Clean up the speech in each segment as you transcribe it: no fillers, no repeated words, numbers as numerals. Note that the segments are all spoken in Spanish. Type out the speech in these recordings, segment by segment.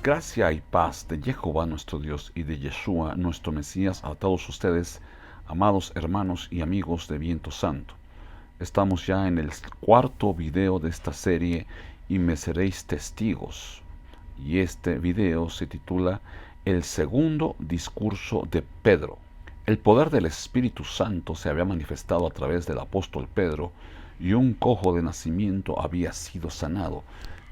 Gracia y paz de Jehová nuestro Dios y de Yeshua nuestro Mesías a todos ustedes, amados hermanos y amigos de Viento Santo. Estamos ya en el cuarto video de esta serie y me seréis testigos. Y este video se titula El segundo discurso de Pedro. El poder del Espíritu Santo se había manifestado a través del apóstol Pedro y un cojo de nacimiento había sido sanado,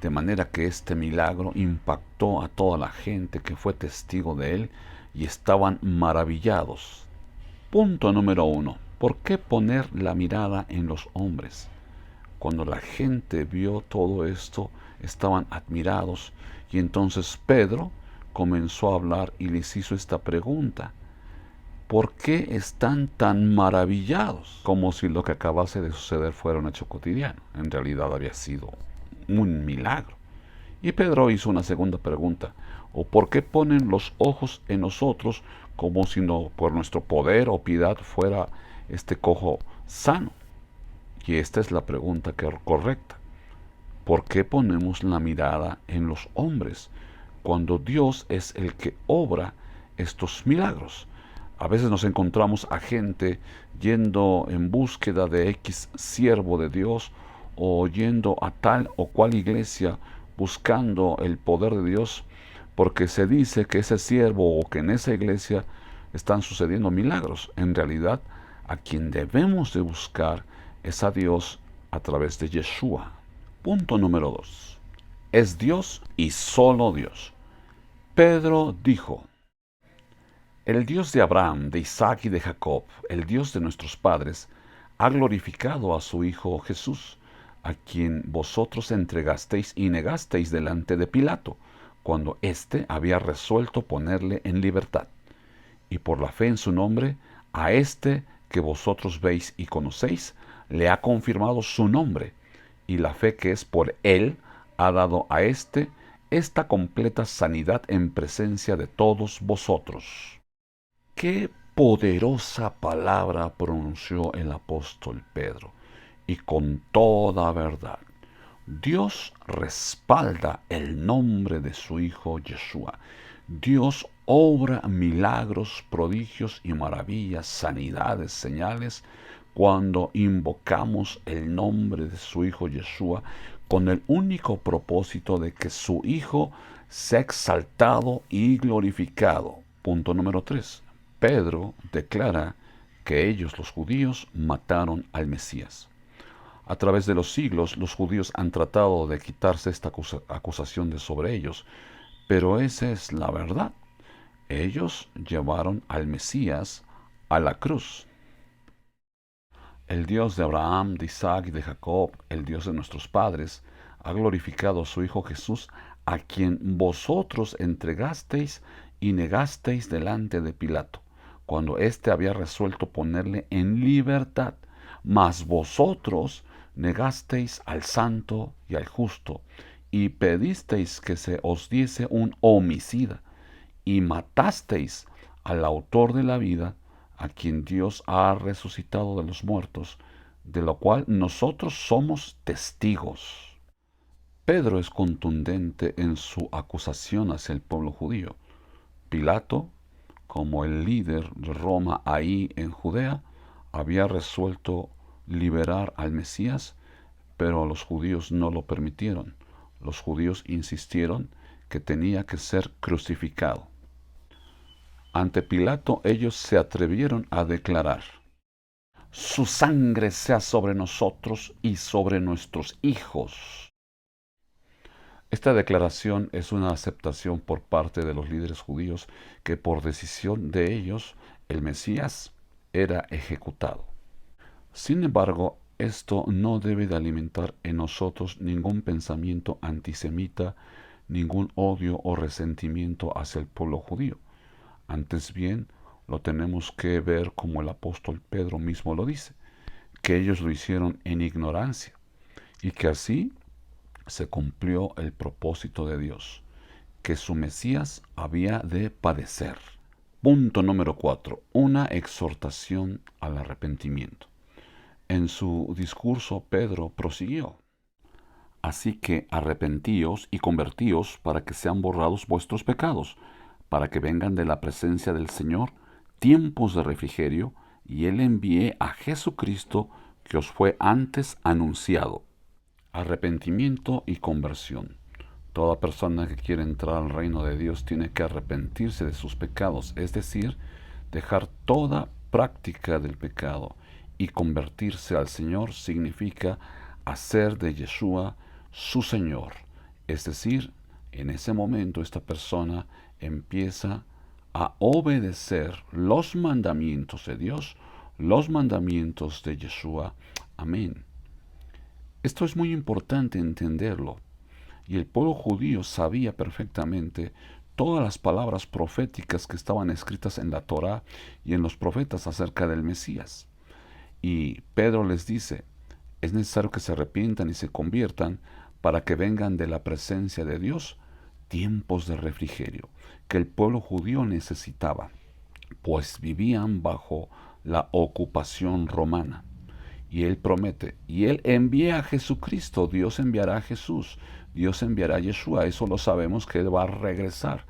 de manera que este milagro impactó a toda la gente que fue testigo de él y estaban maravillados. Punto número 1. ¿Por qué poner la mirada en los hombres? Cuando la gente vio todo esto, estaban admirados y entonces Pedro comenzó a hablar y les hizo esta pregunta. ¿Por qué están tan maravillados? Como si lo que acabase de suceder fuera un hecho cotidiano. En realidad había sido un milagro. Y Pedro hizo una segunda pregunta. ¿O por qué ponen los ojos en nosotros como si no por nuestro poder o piedad fuera este cojo sano? Y esta es la pregunta correcta. ¿Por qué ponemos la mirada en los hombres cuando Dios es el que obra estos milagros? A veces nos encontramos a gente yendo en búsqueda de X siervo de Dios o yendo a tal o cual iglesia buscando el poder de Dios porque se dice que ese siervo o que en esa iglesia están sucediendo milagros. En realidad, a quien debemos de buscar es a Dios a través de Yeshua. Punto número 2. Es Dios y solo Dios. Pedro dijo: el Dios de Abraham, de Isaac y de Jacob, el Dios de nuestros padres, ha glorificado a su Hijo Jesús, a quien vosotros entregasteis y negasteis delante de Pilato, cuando éste había resuelto ponerle en libertad. Y por la fe en su nombre, a éste que vosotros veis y conocéis, le ha confirmado su nombre, y la fe que es por él ha dado a éste esta completa sanidad en presencia de todos vosotros. Qué poderosa palabra pronunció el apóstol Pedro, y con toda verdad. Dios respalda el nombre de su Hijo Yeshua. Dios obra milagros, prodigios y maravillas, sanidades, señales, cuando invocamos el nombre de su Hijo Yeshua con el único propósito de que su Hijo sea exaltado y glorificado. Punto número 3. Pedro declara que ellos, los judíos, mataron al Mesías. A través de los siglos, los judíos han tratado de quitarse esta acusación de sobre ellos, pero esa es la verdad. Ellos llevaron al Mesías a la cruz. El Dios de Abraham, de Isaac y de Jacob, el Dios de nuestros padres, ha glorificado a su Hijo Jesús, a quien vosotros entregasteis y negasteis delante de Pilato, cuando éste había resuelto ponerle en libertad. Mas vosotros negasteis al santo y al justo, y pedisteis que se os diese un homicida, y matasteis al autor de la vida, a quien Dios ha resucitado de los muertos, de lo cual nosotros somos testigos. Pedro es contundente en su acusación hacia el pueblo judío. Pilato, como el líder de Roma ahí en Judea, había resuelto liberar al Mesías, pero los judíos no lo permitieron. Los judíos insistieron que tenía que ser crucificado. Ante Pilato ellos se atrevieron a declarar: su sangre sea sobre nosotros y sobre nuestros hijos. Esta declaración es una aceptación por parte de los líderes judíos que por decisión de ellos el Mesías era ejecutado. Sin embargo, esto no debe de alimentar en nosotros ningún pensamiento antisemita, ningún odio o resentimiento hacia el pueblo judío. Antes bien, lo tenemos que ver como el apóstol Pedro mismo lo dice, que ellos lo hicieron en ignorancia y que así se cumplió el propósito de Dios, que su Mesías había de padecer. Punto número 4. Una exhortación al arrepentimiento. En su discurso, Pedro prosiguió: Así que arrepentíos y convertíos para que sean borrados vuestros pecados, para que vengan de la presencia del Señor tiempos de refrigerio, y Él envíe a Jesucristo que os fue antes anunciado. Arrepentimiento y conversión. Toda persona que quiere entrar al reino de Dios tiene que arrepentirse de sus pecados, es decir, dejar toda práctica del pecado, y convertirse al Señor significa hacer de Yeshua su Señor. Es decir, en ese momento esta persona empieza a obedecer los mandamientos de Dios, los mandamientos de Yeshua. Amén. Esto es muy importante entenderlo. Y el pueblo judío sabía perfectamente todas las palabras proféticas que estaban escritas en la Torá y en los profetas acerca del Mesías. Y Pedro les dice, es necesario que se arrepientan y se conviertan para que vengan de la presencia de Dios tiempos de refrigerio que el pueblo judío necesitaba, pues vivían bajo la ocupación romana. Y Él promete, y Él envía a Jesucristo, Dios enviará a Jesús, Dios enviará a Yeshua, eso lo sabemos que Él va a regresar.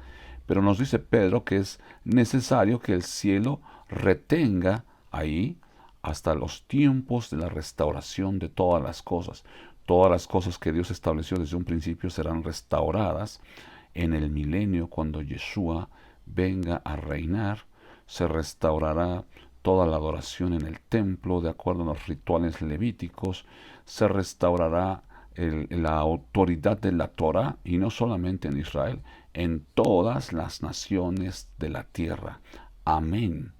Pero nos dice Pedro que es necesario que el cielo retenga ahí hasta los tiempos de la restauración de todas las cosas. Todas las cosas que Dios estableció desde un principio serán restauradas en el milenio cuando Yeshua venga a reinar. Se restaurará toda la adoración en el templo de acuerdo a los rituales levíticos. Se restaurará la autoridad de la Torah, y no solamente en Israel, en todas las naciones de la tierra. Amén.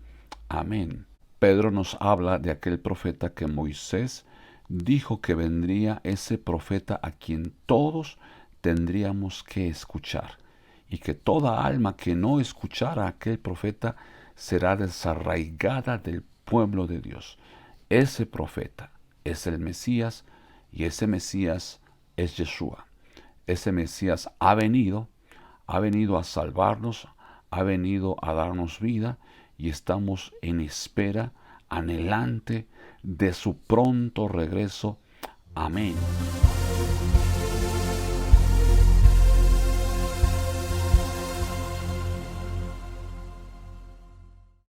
Amén. Pedro nos habla de aquel profeta que Moisés dijo que vendría, ese profeta a quien todos tendríamos que escuchar, y que toda alma que no escuchara a aquel profeta será desarraigada del pueblo de Dios. Ese profeta es el Mesías, y ese Mesías es Yeshua. Ese Mesías ha venido a salvarnos, ha venido a darnos vida, y estamos en espera anhelante de su pronto regreso. Amén.